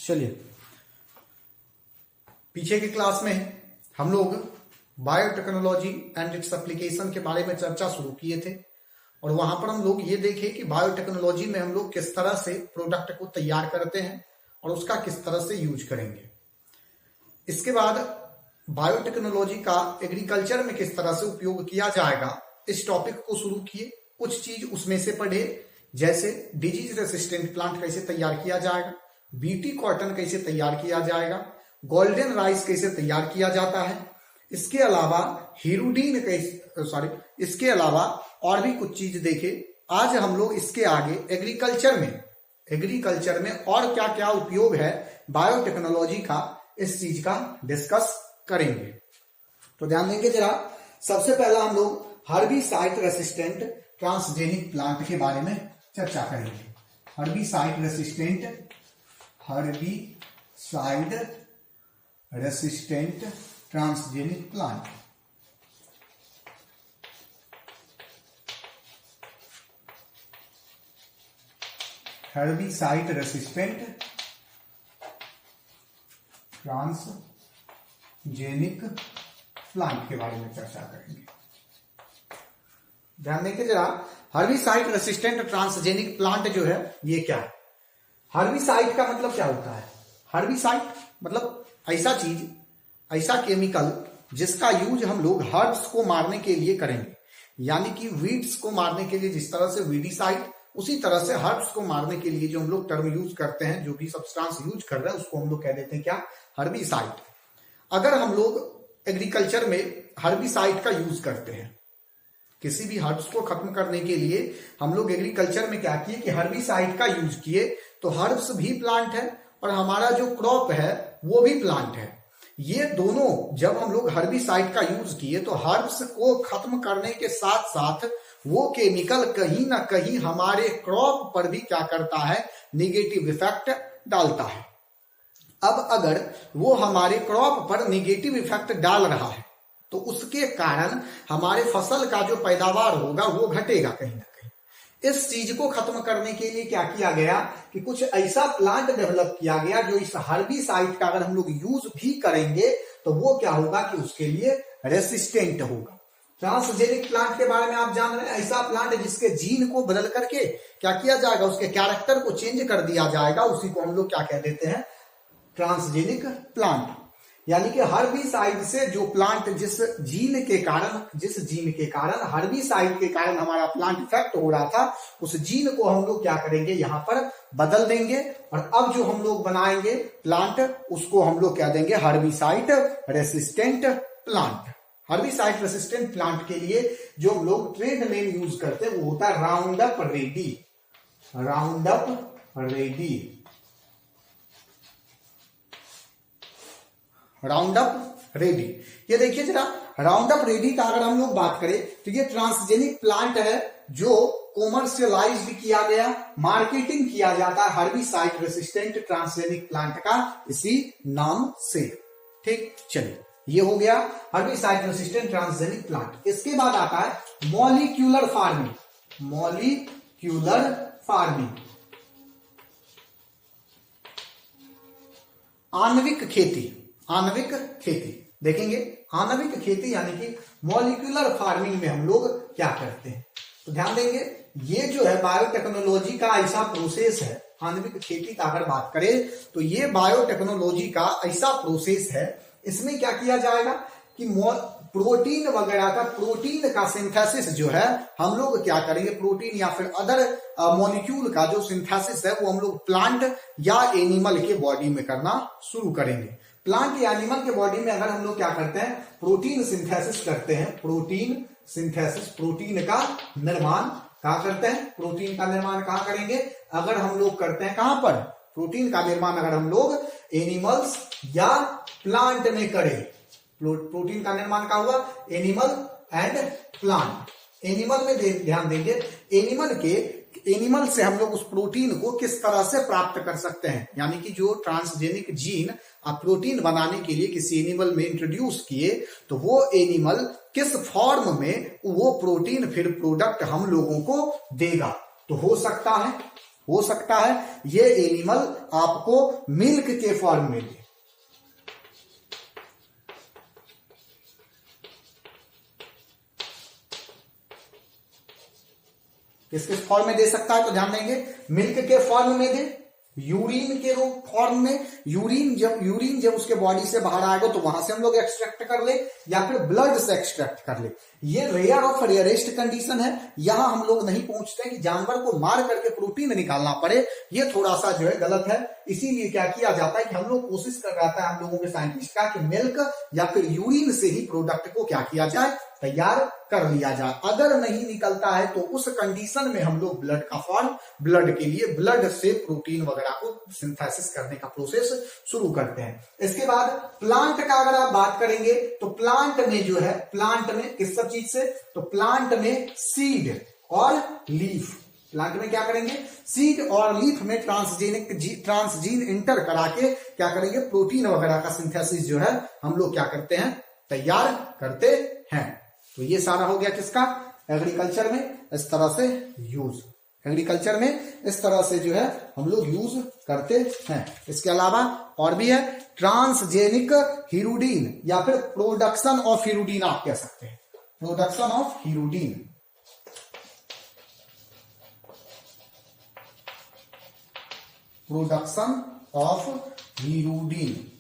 चलिए, पीछे की क्लास में हम लोग बायोटेक्नोलॉजी एंड इट्स एप्लीकेशन के बारे में चर्चा शुरू किए थे और वहां पर हम लोग ये देखे कि बायोटेक्नोलॉजी में हम लोग किस तरह से प्रोडक्ट को तैयार करते हैं और उसका किस तरह से यूज करेंगे। इसके बाद बायोटेक्नोलॉजी का एग्रीकल्चर में किस तरह से उपयोग किया जाएगा, इस टॉपिक को शुरू किए। कुछ चीज उसमें से पढ़े, जैसे डिजीज रेसिस्टेंट प्लांट कैसे तैयार किया जाएगा, बीटी कॉटन कैसे तैयार किया जाएगा, गोल्डन राइस कैसे तैयार किया जाता है। इसके अलावा हीरोडीन कैसे इसके अलावा और भी कुछ चीज देखे। आज हम लोग इसके आगे एग्रीकल्चर में और क्या क्या उपयोग है बायोटेक्नोलॉजी का, इस चीज का डिस्कस करेंगे। तो ध्यान देंगे जरा। सबसे पहला हम लोग हर्बिसाइड रेसिस्टेंट ट्रांसजेनिक प्लांट के बारे में चर्चा करेंगे। Herbicide resistant transgenic plant. Herbicide resistant transgenic plant के बारे में चर्चा करेंगे। ध्यान देंगे जरा। हर्बिसाइड रेसिस्टेंट ट्रांसजेनिक प्लांट जो है ये क्या है। हर्बिसाइड का मतलब क्या होता है। हर्बिसाइड मतलब ऐसा चीज, ऐसा केमिकल जिसका यूज हम लोग हर्ब्स को मारने के लिए करेंगे। यानी कि वीड्स को मारने के लिए जिस तरह से वीडिसाइड, उसी तरह से हर्ब्स को मारने के लिए जो हम लोग टर्म यूज करते हैं, जो भी सब्सटेंस यूज कर रहे हैं उसको हम लोग कह देते हैं क्या, हर्बिसाइड। अगर हम लोग एग्रीकल्चर में हर्बिसाइड का यूज करते हैं, किसी भी हर्ब्स को खत्म करने के लिए हम लोग एग्रीकल्चर में क्या किए कि हर्बिसाइड का यूज किए, तो हर्ब्स भी प्लांट है और हमारा जो क्रॉप है वो भी प्लांट है। ये दोनों जब हम लोग हर्बिसाइड का यूज किए तो हर्ब्स को खत्म करने के साथ साथ वो केमिकल कहीं ना कहीं हमारे क्रॉप पर भी क्या करता है, निगेटिव इफेक्ट डालता है। अब अगर वो हमारे क्रॉप पर निगेटिव इफेक्ट डाल रहा है तो उसके कारण हमारे फसल का जो पैदावार होगा वो घटेगा कहीं ना कहीं। इस चीज को खत्म करने के लिए क्या किया गया कि कुछ ऐसा प्लांट डेवलप किया गया जो इस हर्बिसाइड का अगर हम लोग यूज भी करेंगे तो वो क्या होगा कि उसके लिए रेसिस्टेंट होगा। ट्रांसजेनिक प्लांट के बारे में आप जान रहे हैं, ऐसा प्लांट जिसके जीन को बदल करके क्या किया जाएगा, उसके कैरेक्टर को चेंज कर दिया जाएगा, उसी को हम लोग क्या कह देते हैं, ट्रांसजेनिक प्लांट। यानी कि हर्बिसाइड से जो प्लांट जिस जीन के कारण हर्बिसाइड के कारण हमारा प्लांट इफेक्ट हो रहा था, उस जीन को हम लोग क्या करेंगे, यहां पर बदल देंगे और अब जो हम लोग बनाएंगे प्लांट उसको हम लोग क्या देंगे, herbicide resistant plant. Herbicide resistant plant के लिए जो हम लोग ट्रेड नेम यूज करते हैं वो होता है राउंडअप रेडी। Roundup ready. ये देखिए जरा, राउंडअप रेडी का अगर हम लोग बात करें तो ये ट्रांसजेनिक प्लांट है जो कॉमर्शियलाइज्ड किया गया, मार्केटिंग किया जाता है हर्बिसाइड रेसिस्टेंट ट्रांसजेनिक प्लांट का इसी नाम से। ठीक, चलिए ये हो गया हर्बिसाइड रेसिस्टेंट ट्रांसजेनिक प्लांट। इसके बाद आता है मॉलिक्यूलर फार्मिंग, आणविक खेती। देखेंगे आणविक खेती यानी कि मॉलिक्यूलर फार्मिंग में हम लोग क्या करते हैं। तो ध्यान देंगे, ये जो है बायोटेक्नोलॉजी का ऐसा प्रोसेस है। आणविक खेती का अगर बात करें तो ये बायोटेक्नोलॉजी का ऐसा प्रोसेस है, इसमें क्या किया जाएगा कि प्रोटीन वगैरह का, प्रोटीन का सिंथेसिस जो है हम लोग क्या करेंगे, प्रोटीन या फिर अदर मॉलिक्यूल का जो सिंथेसिस है वो हम लोग प्लांट या एनिमल के बॉडी में करना शुरू करेंगे। प्लांट या एनिमल के बॉडी में अगर हम लोग क्या करते हैं, प्रोटीन सिंथेसिस करते हैं। प्रोटीन का निर्माण कहां करते हैं, प्रोटीन का निर्माण कहां करेंगे, अगर हम लोग करते हैं कहां पर, प्रोटीन का निर्माण अगर हम लोग एनिमल्स या प्लांट में करें। प्रोटीन का निर्माण का हुआ एनिमल एंड प्लांट। एनिमल में ध्यान देंगे, एनिमल से हम लोग उस प्रोटीन को किस तरह से प्राप्त कर सकते हैं। यानी कि जो ट्रांसजेनिक जीन आप प्रोटीन बनाने के लिए किसी एनिमल में इंट्रोड्यूस किए तो वो एनिमल किस फॉर्म में वो प्रोटीन फिर प्रोडक्ट हम लोगों को देगा। तो हो सकता है हो सकता है ये एनिमल आपको मिल्क के फॉर्म में दे। किस किस फॉर्म में दे सकता है, तो ध्यान देंगे मिल्क के फॉर्म में दे, यूरिन के रूप फॉर्म में, यूरिन जब उसके बॉडी से बाहर आएगा तो वहां से हम लोग एक्सट्रैक्ट कर ले, या फिर ब्लड से एक्सट्रैक्ट कर ले। ये रेयर ऑफ रेयरेस्ट कंडीशन है। यहां हम लोग नहीं पहुंचते हैं कि जानवर को मार करके प्रोटीन निकालना पड़े, ये थोड़ा सा जो है गलत है। इसीलिए क्या किया जाता है कि हम लोग कोशिश कर रहा था हम लोगों के साइंटिस्ट का कि मिल्क या फिर यूरिन से ही प्रोडक्ट को क्या किया जाए, तैयार कर लिया जाए। अगर नहीं निकलता है तो उस कंडीशन में हम लोग ब्लड का फॉर्म, ब्लड के लिए ब्लड से प्रोटीन वगैरह को सिंथेसिस करने का प्रोसेस शुरू करते हैं। इसके बाद प्लांट का अगर आप बात करेंगे तो प्लांट में जो है, प्लांट में किस सब चीज से, तो प्लांट में सीड और लीफ, प्लांट में क्या करेंगे, सीड और लीफ में ट्रांसजीन इंटर करा के क्या करेंगे, प्रोटीन वगैरह का सिंथेसिस जो है हम लोग क्या करते हैं, तैयार करते हैं। तो ये सारा हो गया किसका, एग्रीकल्चर में इस तरह से यूज, एग्रीकल्चर में इस तरह से जो है हम लोग यूज करते हैं। इसके अलावा और भी है ट्रांसजेनिक हीरोडीन या फिर प्रोडक्शन ऑफ हीरोडीन आप कह सकते हैं, प्रोडक्शन ऑफ हीरोडीन। प्रोडक्शन ऑफ हीरोडीन,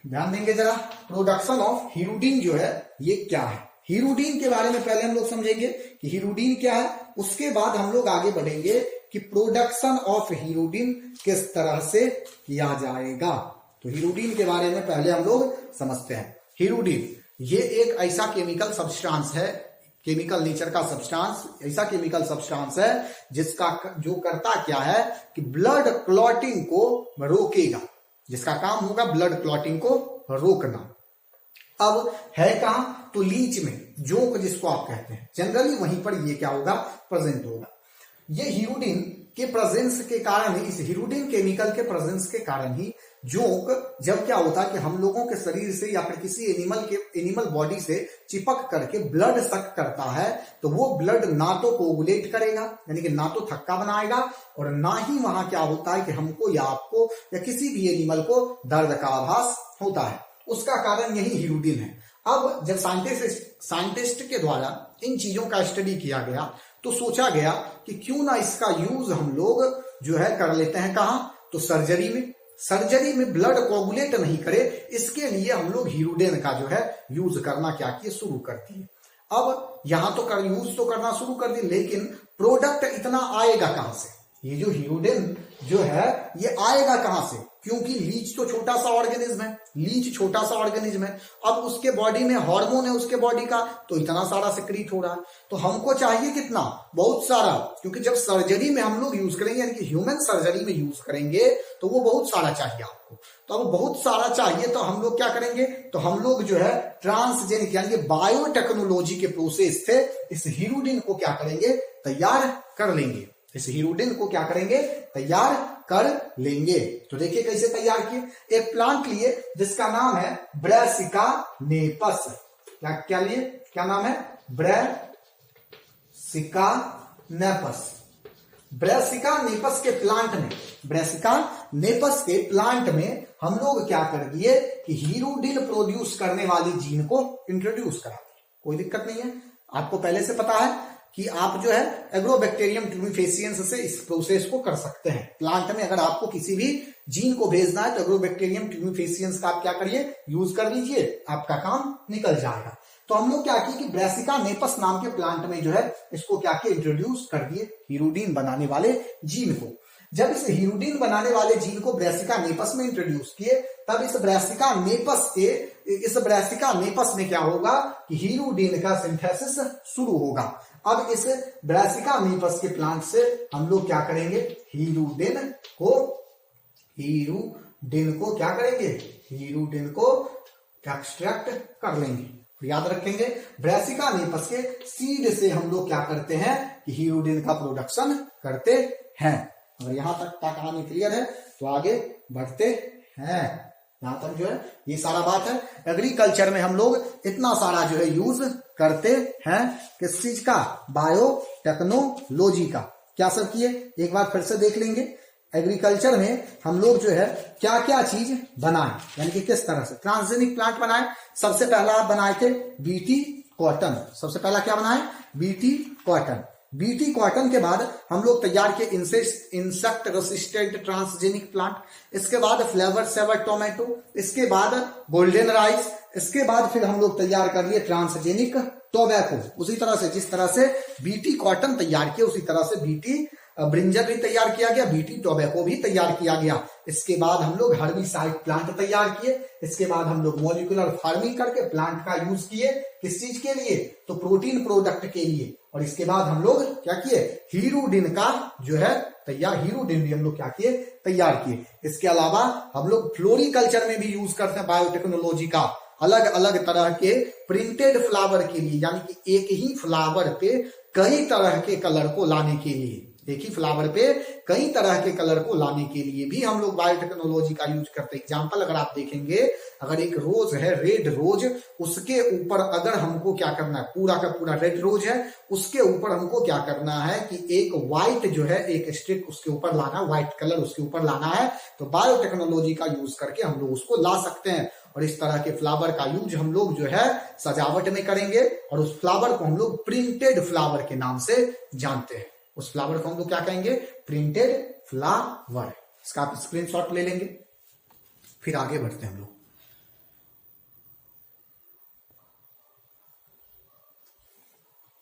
ध्यान देंगे जरा, प्रोडक्शन ऑफ हीरोडीन जो है ये क्या है। हीरोडीन के बारे में पहले हम लोग समझेंगे कि हीरोडीन क्या है, उसके बाद हम लोग आगे बढ़ेंगे कि प्रोडक्शन ऑफ हीरोडीन किस तरह से किया जाएगा। तो हीरोडीन के बारे में पहले हम लोग समझते हैं। हीरोडीन ये एक ऐसा केमिकल सब्सटेंस है, केमिकल नेचर का सब्सटेंस, ऐसा केमिकल सब्सटेंस है जिसका जो करता क्या है कि ब्लड क्लॉटिंग को रोकेगा, जिसका काम होगा ब्लड क्लॉटिंग को रोकना। अब है कहां, तो लीच में, जोक जिसको आप कहते हैं, जनरली वहीं पर ये क्या होगा, प्रेजेंट होगा। ये हीरोडीन के प्रेजेंस के कारण ही, इस हीरोडीन केमिकल के प्रेजेंस के कारण ही जोक जब क्या होता है कि हम लोगों के शरीर से या फिर किसी एनिमल बॉडी से चिपक करके ब्लड सक करता है, तो वो ब्लड ना तो कोगुलेट करेगा यानी कि ना तो थक्का बनाएगा, और ना ही वहां क्या होता है कि हमको या आपको या किसी भी एनिमल को दर्द का आभास होता है। उसका कारण यही हीरोडीन है। अब जब साइंटिस्ट के द्वारा इन चीजों का स्टडी किया गया तो सोचा गया कि क्यों ना इसका यूज हम लोग जो है कर लेते हैं, कहां, तो सर्जरी में। सर्जरी में ब्लड कोगुलेट नहीं करे, इसके लिए हम लोग हीरोडीन का जो है यूज करना क्या किए, शुरू कर दिए। अब यहां तो यूज तो करना शुरू कर दिए, लेकिन प्रोडक्ट इतना आएगा कहां से, ये जो हीरोडीन जो है ये आएगा कहां से, क्योंकि लीच तो छोटा सा ऑर्गेनिज्म है, लीच छोटा सा ऑर्गेनिज्म है। अब उसके बॉडी में हार्मोन है उसके बॉडी का, तो इतना सारा सिक्रीट हो रहा है, तो हमको चाहिए कितना, बहुत सारा, क्योंकि जब सर्जरी में हम लोग यूज करेंगे यानी कि ह्यूमन सर्जरी में यूज करेंगे तो वो बहुत सारा चाहिए आपको। तो अब बहुत सारा चाहिए तो हम लोग क्या करेंगे, तो हम लोग जो है ट्रांसजेनिक यानी कि बायोटेक्नोलॉजी के प्रोसेस से इस हीरोडीन को क्या करेंगे, तैयार कर लेंगे। इस हीरोडीन को क्या करेंगे, तैयार कर लेंगे। तो देखिए कैसे तैयार किए, एक प्लांट लिए जिसका नाम है ब्रैसिका नेपस। क्या लिए, क्या नाम है, ब्रैसिका नेपस। ब्रैसिका नेपस के प्लांट में, ब्रैसिका नेपस के प्लांट में हम लोग क्या कर दिए कि हीरोडीन प्रोड्यूस करने वाली जीन को इंट्रोड्यूस करा दिए। कोई दिक्कत नहीं है, आपको पहले से पता है कि आप जो है एग्रोबैक्टीरियम ट्यूमिफेसियंस से इस प्रोसेस को कर सकते हैं। प्लांट में अगर आपको किसी भी जीन को भेजना है तो एग्रोबैक्टीरियम ट्यूमिफेसियंस का आप क्या करिए, यूज कर लीजिए, आपका काम निकल जाएगा। तो हम लोग क्या किए कि ब्रैसिका नेपस नाम के प्लांट में जो है इसको क्या किया, इंट्रोड्यूस कर दिए हीरोडीन बनाने वाले जीन को। जब इस हीरोडीन बनाने वाले जीन को ब्रैसिका नेपस में इंट्रोड्यूस किए, तब इस ब्रैसिका नेपस में क्या होगा कि हीरोडीन का सिंथेसिस शुरू होगा। अब इस ब्रैसिका नेपस के प्लांट से हम लोग क्या करेंगे, हीरोडीन को क्या करेंगे, हीरोडीन को एक्सट्रैक्ट कर लेंगे। याद रखेंगे ब्रैसिका नेपस के सीड से हम लोग क्या करते हैं कि हीरोडीन का प्रोडक्शन करते हैं। अगर यहां तक कहानी क्लियर है तो आगे बढ़ते हैं। यहां तक जो है ये सारा बात है। एग्रीकल्चर में हम लोग इतना सारा जो है यूज करते हैं किस चीज का, बायोटेक्नोलॉजी का। क्या सब किए एक बार फिर से देख लेंगे। एग्रीकल्चर में हम लोग जो है क्या क्या चीज बनाए, यानी कि किस तरह से ट्रांसजेनिक प्लांट बनाए। सबसे पहला आप बनाए थे बीटी कॉटन। सबसे पहला क्या बनाए, बीटी कॉटन। बीटी कॉटन के बाद हम लोग तैयार किए इंसेक्ट रेसिस्टेंट ट्रांसजेनिक प्लांट। इसके बाद फ्लेवर सेवर टोमेटो, इसके बाद गोल्डन राइस, इसके बाद फिर हम लोग तैयार कर लिए ट्रांसजेनिक टोबैको। उसी तरह से जिस तरह से बीटी कॉटन तैयार किया उसी तरह से बीटी ब्रिंजल भी तैयार किया गया, बीटी टोबैको भी तैयार किया गया। इसके बाद हम लोग हर्बिसाइड प्लांट तैयार किए। इसके बाद हम लोग मॉलिक्यूलर फार्मिंग करके प्लांट का यूज किए किस चीज के लिए, तो प्रोटीन प्रोडक्ट के लिए। और इसके बाद हम लोग क्या किए, हीरोडिन का जो है तैयार, हीरोडिन भी हम लोग क्या किए, तैयार किए। इसके अलावा हम लोग फ्लोरिकल्चर में भी यूज करते हैं बायोटेक्नोलॉजी का, अलग अलग तरह के प्रिंटेड फ्लावर के लिए, यानी कि एक ही फ्लावर पे कई तरह के कलर को लाने के लिए, एक ही फ्लावर पे कई तरह के कलर को लाने के लिए भी हम लोग बायोटेक्नोलॉजी का यूज करते हैं। एग्जांपल अगर आप देखेंगे, अगर एक रोज है रेड रोज, उसके ऊपर अगर हमको क्या करना है, पूरा का पूरा रेड रोज है, उसके ऊपर हमको क्या करना है कि एक व्हाइट जो है एक स्ट्रिप उसके ऊपर लाना, व्हाइट कलर उसके ऊपर लाना है, तो बायोटेक्नोलॉजी का यूज करके हम लोग उसको ला सकते हैं। और इस तरह के फ्लावर का यूज हम लोग जो है सजावट में करेंगे, और उस फ्लावर को हम लोग प्रिंटेड फ्लावर के नाम से जानते हैं। उस फ्लावर को हम लोग क्या कहेंगे, प्रिंटेड फ्लावर। इसका आप स्क्रीनशॉट ले लेंगे, फिर आगे बढ़ते हैं हम लोग।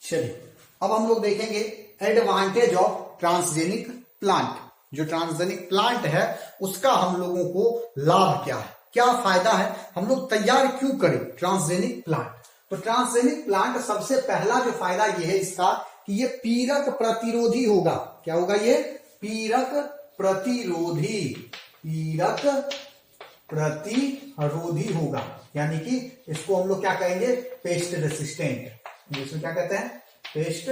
चलिए अब हम लोग देखेंगे एडवांटेज ऑफ ट्रांसजेनिक प्लांट। जो ट्रांसजेनिक प्लांट है उसका हम लोगों को लाभ क्या है, क्या फायदा है, हम लोग तैयार क्यों करें ट्रांसजेनिक प्लांट। तो ट्रांसजेनिक प्लांट सबसे पहला जो फायदा ये है इसका कि ये पीरक प्रतिरोधी होगा। क्या होगा ये, पीरक प्रतिरोधी, पीरक प्रतिरोधी होगा, यानी कि इसको हम लोग क्या कहेंगे, पेस्ट रेसिस्टेंट। इंग्लिश में क्या कहते हैं, पेस्ट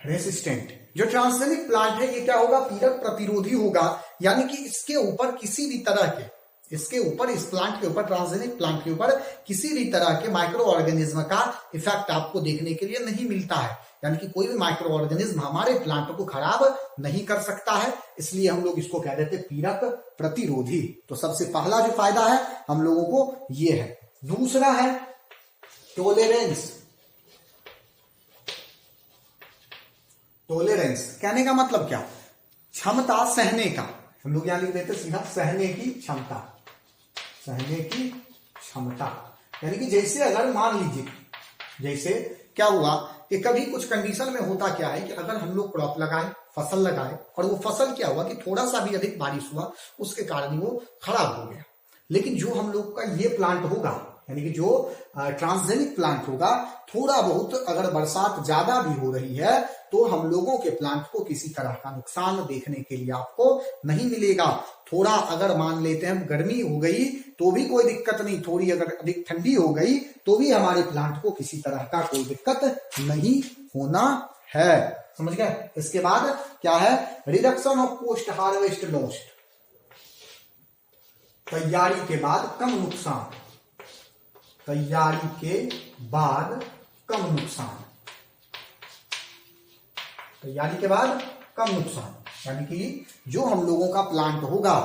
रेसिस्टेंट। जो ट्रांसजेनिक प्लांट है ये क्या होगा, पीरक प्रतिरोधी होगा, यानी कि इसके ऊपर किसी भी तरह के, इसके ऊपर, इस प्लांट के ऊपर, ट्रांसजेनिक प्लांट के ऊपर किसी भी तरह के माइक्रो ऑर्गेनिज्म का इफेक्ट आपको देखने के लिए नहीं मिलता है, यानी कि कोई भी माइक्रो ऑर्गेनिज्म हमारे प्लांट को खराब नहीं कर सकता है, इसलिए हम लोग इसको कह देते हैं पीरक प्रतिरोधी। तो सबसे पहला जो फायदा है हम लोगों को ये है। दूसरा है टोलेरेंस। टोलेरेंस कहने का मतलब क्या, क्षमता सहने का। हम लोग यहां लिख देते सीधा सहने की क्षमता, सहने की क्षमता, यानी कि जैसे अगर मान लीजिए, जैसे क्या हुआ कि कभी कुछ कंडीशन में होता क्या है कि अगर हम लोग क्रॉप लगाए, फसल लगाए, और वो फसल क्या हुआ कि थोड़ा सा भी अधिक बारिश हुआ उसके कारण वो खराब हो गया। लेकिन जो हम लोग का ये प्लांट होगा, यानी कि जो ट्रांसजेनिक प्लांट होगा, थोड़ा बहुत अगर बरसात ज्यादा भी हो रही है तो हम लोगों के प्लांट को किसी तरह का नुकसान देखने के लिए आपको नहीं मिलेगा। थोड़ा अगर मान लेते हैं गर्मी हो गई तो भी कोई दिक्कत नहीं, थोड़ी अगर अधिक ठंडी हो गई तो भी हमारे प्लांट को किसी तरह का कोई दिक्कत नहीं होना है, समझ गए। इसके बाद क्या है, reduction of post harvest loss, तैयारी के बाद कम नुकसान, तैयारी के बाद कम नुकसान, तैयारी के बाद कम नुकसान, यानी कि जो हम लोगों का प्लांट होगा,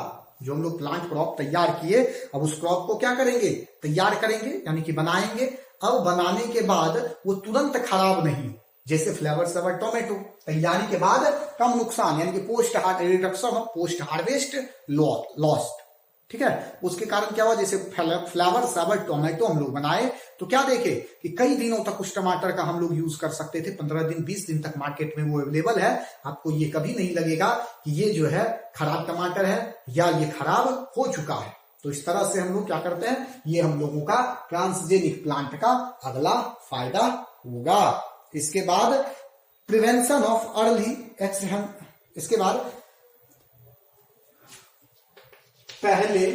जो हम लोग प्लांट क्रॉप तैयार किए, अब उस क्रॉप को क्या करेंगे, तैयार करेंगे, यानी कि बनाएंगे। अब बनाने के बाद वो तुरंत खराब नहीं, जैसे फ्लेवर सेवर टोमेटो, तैयारी के बाद कम नुकसान, यानी कि post reduction of post harvest lost, ठीक है। उसके कारण क्या हुआ, जैसे फ्लेवर सेवर टोमेटो हम लोग बनाए तो क्या देखे कि कई दिनों तक उस टमाटर का हम लोग यूज कर सकते थे, 15 दिन 20 दिन तक मार्केट में वो अवेलेबल है। आपको ये कभी नहीं लगेगा कि ये जो है खराब टमाटर है या ये खराब हो चुका है। तो इस तरह से हम लोग क्या करते हैं, ये हम लोगों का ट्रांसजेनिक प्लांट का अगला फायदा होगा। इसके बाद प्रिवेंशन ऑफ अर्ली एक्सीडेंट, इसके बाद पहले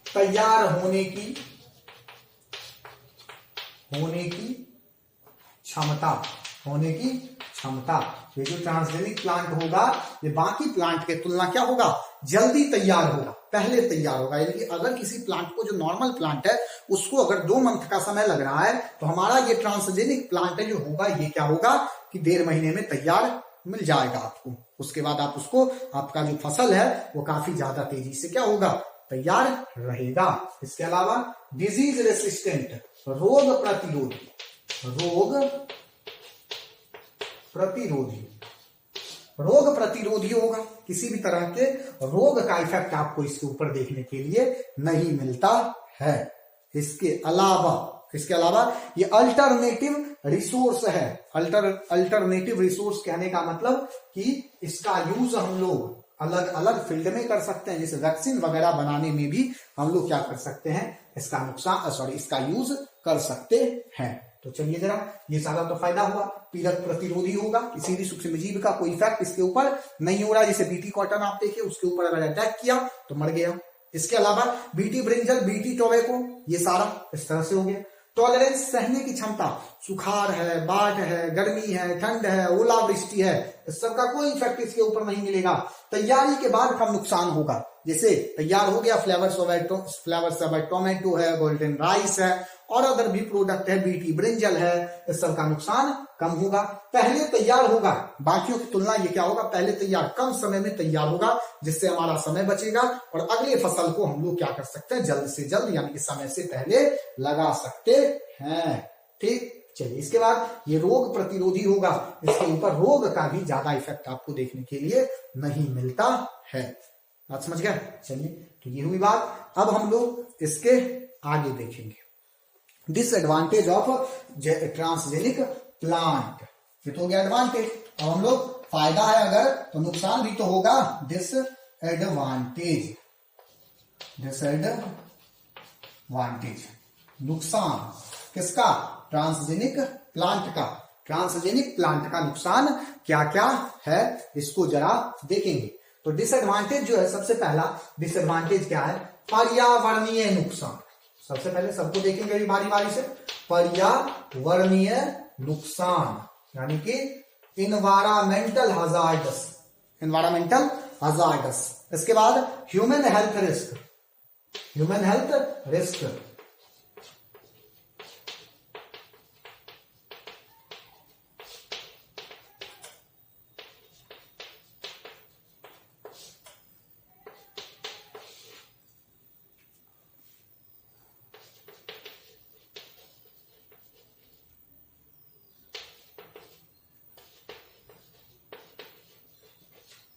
तैयार होने की क्षमता, होने की क्षमता। ये जो ट्रांसजेनिक प्लांट होगा ये बाकी प्लांट के तुलना क्या होगा, जल्दी तैयार होगा, पहले तैयार होगा। यानी कि अगर किसी प्लांट को, जो नॉर्मल प्लांट है उसको अगर 2 मंथ का समय लग रहा है, तो हमारा ये ट्रांसजेनिक प्लांट है जो होगा ये क्या होगा कि 1.5 महीने में तैयार मिल जाएगा आपको। उसके बाद आप उसको, आपका जो फसल है वो काफी ज्यादा तेजी से क्या होगा, तैयार रहेगा। इसके अलावा डिजीज रेसिस्टेंट, रोग प्रतिरोधी, रोग प्रतिरोधी, रोग प्रतिरोधी होगा। किसी भी तरह के रोग का इफेक्ट आपको इसके ऊपर देखने के लिए नहीं मिलता है। इसके अलावा ये अल्टरनेटिव रिसोर्स है। अल्टरनेटिव रिसोर्स कहने का मतलब कि इसका यूज हम लोग अलग अलग फील्ड में कर सकते हैं। जैसे वैक्सीन वगैरह बनाने में भी हम लोग क्या कर सकते हैं, इसका यूज कर सकते हैं। तो चलिए जरा, ये सारा तो फायदा हुआ। पीड़क प्रतिरोधी होगा, किसी भी सूक्ष्म जीव का कोई इफेक्ट इसके ऊपर नहीं हो रहा है। जैसे बीटी कॉटन आप देखिए, उसके ऊपर अगर अटैक किया तो मर गया। इसके अलावा बीटी ब्रिंजल, बीटी टोबैको, ये सारा इस तरह से हो गया। टॉलरेंस, सहने की क्षमता, सुखाड़ है, बाढ़ है, गर्मी है, ठंड है, ओलावृष्टि है, इस सब का कोई इफेक्ट इसके ऊपर नहीं मिलेगा। तैयारी के बाद कम नुकसान होगा। जैसे तैयार हो गया फ्लेवर्स ऑफ टोमेटो है, गोल्डन राइस है और अदर भी प्रोडक्ट है, बीटी ब्रिंजल है, इस सब का नुकसान कम होगा। पहले तैयार होगा, बाकियों की तुलना ये क्या होगा, पहले तैयार, कम समय में तैयार होगा, जिससे हमारा समय बचेगा और अगले फसल को हम लोग क्या कर सकते हैं, जल्द से जल्द यानी कि समय से पहले लगा सकते हैं। ठीक, चलिए इसके बाद ये रोग प्रतिरोधी होगा। इसके ऊपर रोग का भी ज्यादा इफेक्ट आपको देखने के लिए नहीं मिलता है। बात समझ गया? चलिए, तो ये हुई बात। अब हम लोग इसके आगे देखेंगे डिसएडवांटेज ऑफ ट्रांसजेनिक प्लांट। ये तो हो गया एडवांटेज। अब हम लोग, फायदा है अगर तो नुकसान भी तो होगा, डिसएडवांटेज। नुकसान किसका, ट्रांसजेनिक प्लांट का। ट्रांसजेनिक प्लांट का नुकसान क्या क्या है इसको जरा देखेंगे। तो डिसएडवांटेज जो है, सबसे पहला डिसएडवांटेज क्या है, पर्यावरणीय नुकसान। सबसे पहले सबको देखेंगे बारी बारी से। पर्यावरणीय नुकसान यानी कि इन्वायरमेंटल हजार्डस। इसके बाद ह्यूमन हेल्थ रिस्क।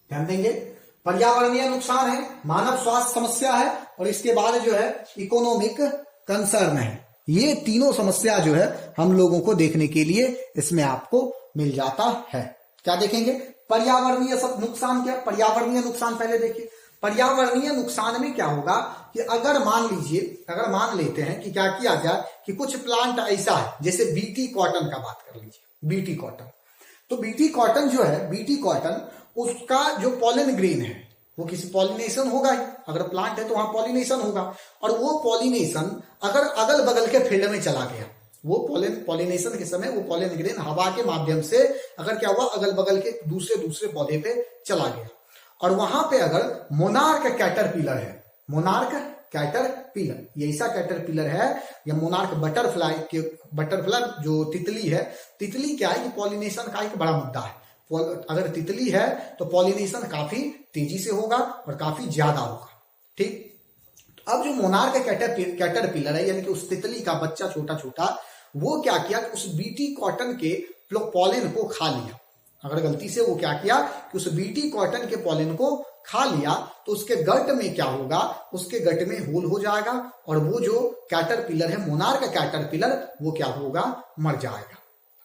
ध्यान देंगे, पर्यावरणीय नुकसान है, मानव स्वास्थ्य समस्या है और इसके बाद जो है इकोनॉमिक कंसर्न है। ये तीनों समस्या जो है हम लोगों को देखने के लिए इसमें आपको मिल जाता है। क्या देखेंगे, पर्यावरणीय नुकसान। क्या पर्यावरणीय नुकसान, पहले देखिए पर्यावरणीय नुकसान में क्या होगा कि अगर मान लेते हैं कि क्या किया जाए कि कुछ प्लांट ऐसा है, जैसे बीटी कॉटन का बात कर लीजिए, बीटी कॉटन। तो बीटी कॉटन जो है, बीटी कॉटन उसका जो पॉलन ग्रेन है वो किसी पॉलिनेशन होगा ही। अगर प्लांट है तो वहां पॉलिनेशन होगा और वो पॉलिनेशन अगर अगल बगल के फील्ड में चला गया, वो पॉलिनेशन के समय वो पॉलन ग्रेन हवा के माध्यम से अगर क्या हुआ, अगल बगल के दूसरे पौधे पे चला गया और वहां पे अगर मोनार्क कैटरपिलर है, मोनार्क कैटरपिलर, ये ऐसा कैटरपिलर है या मोनार्क बटरफ्लाई जो तितली है, तितली क्या है, ये पॉलिनेशन का एक बड़ा मुद्दा है। अगर तितली है तो पॉलिनेशन काफी तेजी से होगा और काफी ज्यादा होगा। ठीक, अब जो मोनार्क कैटरपिलर है यानी कि उस तितली का बच्चा छोटा छोटा, वो क्या किया कि उस बीटी कॉटन के पॉलन को खा लिया। अगर गलती से वो क्या किया कि उस बीटी कॉटन के पॉलन को खा लिया तो उसके गट में क्या होगा, उसके गट में होल हो जाएगा और वो जो कैटरपिलर है, मोनार्क कैटरपिलर, वो क्या होगा, मर जाएगा।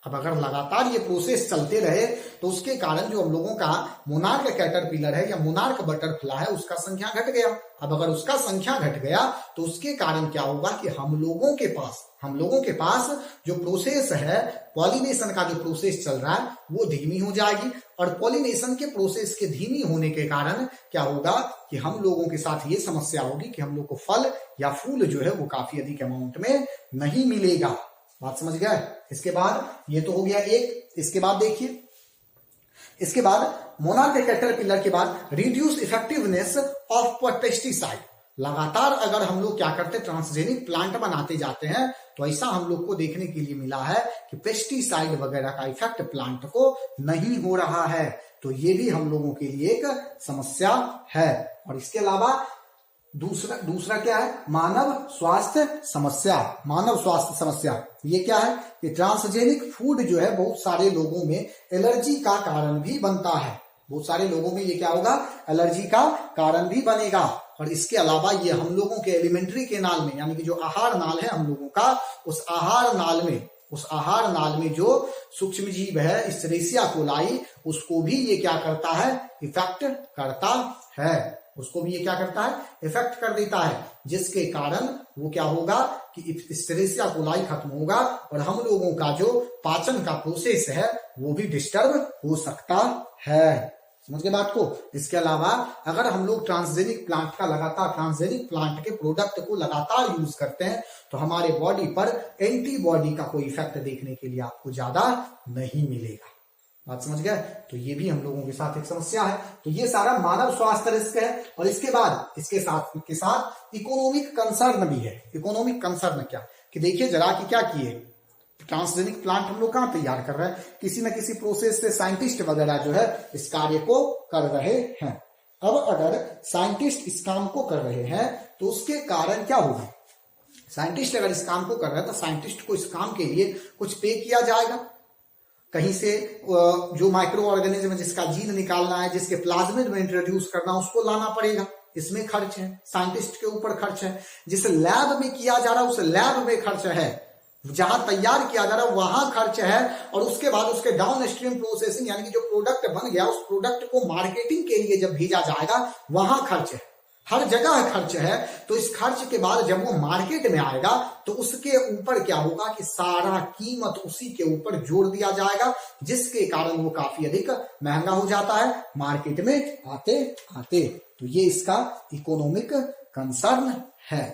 अब अगर लगातार ये प्रोसेस चलते रहे तो उसके कारण जो हम लोगों का मोनार्क कैटरपिलर है या मोनार्क बटरफ्लाई है, उसका संख्या घट गया। अब अगर उसका संख्या घट गया तो उसके कारण क्या होगा कि हम लोगों के पास जो प्रोसेस है, पॉलिनेशन का जो प्रोसेस चल रहा है, वो धीमी हो जाएगी और पॉलिनेशन के प्रोसेस के धीमी होने के कारण क्या होगा कि हम लोगों के साथ ये समस्या होगी कि हम लोग को फल या फूल जो है वो काफी अधिक अमाउंट में नहीं मिलेगा। बात समझ गए। इसके बाद ये तो हो गया एक। इसके बाद देखिए, इसके बाद मोनार्क कैटरपिलर के बाद रिड्यूस इफेक्टिवनेस ऑफ पेस्टिसाइड। लगातार अगर हम लोग क्या करते, ट्रांसजेनिक प्लांट बनाते जाते हैं तो ऐसा हम लोग को देखने के लिए मिला है कि पेस्टिसाइड वगैरह का इफेक्ट प्लांट को नहीं हो रहा है। तो ये भी हम लोगों के लिए एक समस्या है। और इसके अलावा दूसरा क्या है, मानव स्वास्थ्य समस्या। मानव स्वास्थ्य समस्या ये क्या है कि ट्रांसजेनिक फूड जो है बहुत सारे लोगों में एलर्जी का कारण भी बनता है। बहुत सारे लोगों में ये क्या होगा, एलर्जी का कारण भी बनेगा। और इसके अलावा ये हम लोगों के एलिमेंट्री केनाल में, यानी कि जो आहार नाल है हम लोगों का, उस आहार नाल में जो सूक्ष्म जीव है एस्चेरिचिया कोलाई, उसको भी ये क्या करता है, इफेक्ट करता है। उसको भी ये क्या करता है, इफेक्ट कर देता है, जिसके कारण वो क्या होगा कि एस्चेरिचिया कोलाई खत्म होगा और हम लोगों का जो पाचन का प्रोसेस है वो भी डिस्टर्ब हो सकता है। समझ गए बात को। इसके अलावा अगर हम लोग ट्रांसजेनिक प्लांट के प्रोडक्ट को लगातार यूज करते हैं तो हमारे बॉडी पर एंटीबॉडी का कोई इफेक्ट देखने के लिए आपको ज्यादा नहीं मिलेगा। बात समझ गए। तो ये भी हम लोगों के साथ एक समस्या है। तो ये सारा मानव स्वास्थ्य रिस्क है। और इसके बाद इसके साथ इकोनॉमिक कंसर्न भी है। इकोनॉमिक कंसर्न क्या कि देखिए जरा कि क्या किए, ट्रांसजेनिक प्लांट हम लोग कहां तैयार कर रहे हैं, किसी न किसी प्रोसेस से साइंटिस्ट वगैरह जो है इस कार्य को कर रहे हैं। अब अगर साइंटिस्ट इस काम को कर रहे हैं तो उसके कारण क्या होगा, साइंटिस्ट अगर इस काम को कर रहे हैं तो साइंटिस्ट को इस काम के लिए कुछ पे किया जाएगा। कहीं से जो माइक्रो ऑर्गेनिज्म है जिसका जीन निकालना है, जिसके प्लाज्मिड में इंट्रोड्यूस करना, उसको लाना पड़ेगा। इसमें खर्च है, साइंटिस्ट के ऊपर खर्च है। जिस लैब में किया जा रहा है उस लैब में खर्च है, जहां तैयार किया जा रहा है वहां खर्च है। और उसके बाद उसके डाउन स्ट्रीम प्रोसेसिंग, यानी कि जो प्रोडक्ट बन गया उस प्रोडक्ट को मार्केटिंग के लिए जब भेजा जाएगा वहां खर्च है, हर जगह खर्च है। तो इस खर्च के बाद जब वो मार्केट में आएगा तो उसके ऊपर क्या होगा कि सारा कीमत उसी के ऊपर जोड़ दिया जाएगा, जिसके कारण वो काफी अधिक महंगा हो जाता है मार्केट में आते आते। तो ये इसका इकोनॉमिक कंसर्न है।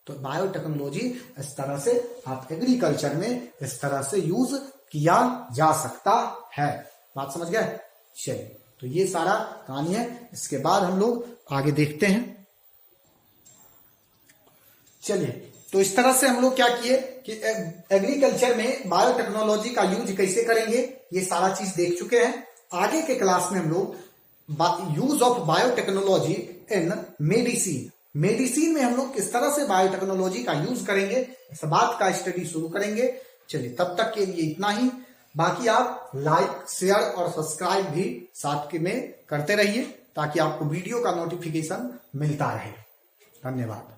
तो बायोटेक्नोलॉजी इस तरह से आप एग्रीकल्चर में इस तरह से यूज किया जा सकता है। बात समझ गए। चलिए, तो ये सारा कहानी है। इसके बाद हम लोग आगे देखते हैं। चलिए, तो इस तरह से हम लोग क्या किए कि एग्रीकल्चर में बायोटेक्नोलॉजी का यूज कैसे करेंगे ये सारा चीज देख चुके हैं। आगे के क्लास में हम लोग use of biotechnology in medicine में हम लोग किस तरह से बायोटेक्नोलॉजी का यूज करेंगे इस बात का स्टडी शुरू करेंगे। चलिए, तब तक के लिए इतना ही। बाकी आप लाइक, शेयर और सब्सक्राइब भी साथ में करते रहिए ताकि आपको वीडियो का नोटिफिकेशन मिलता रहे। धन्यवाद।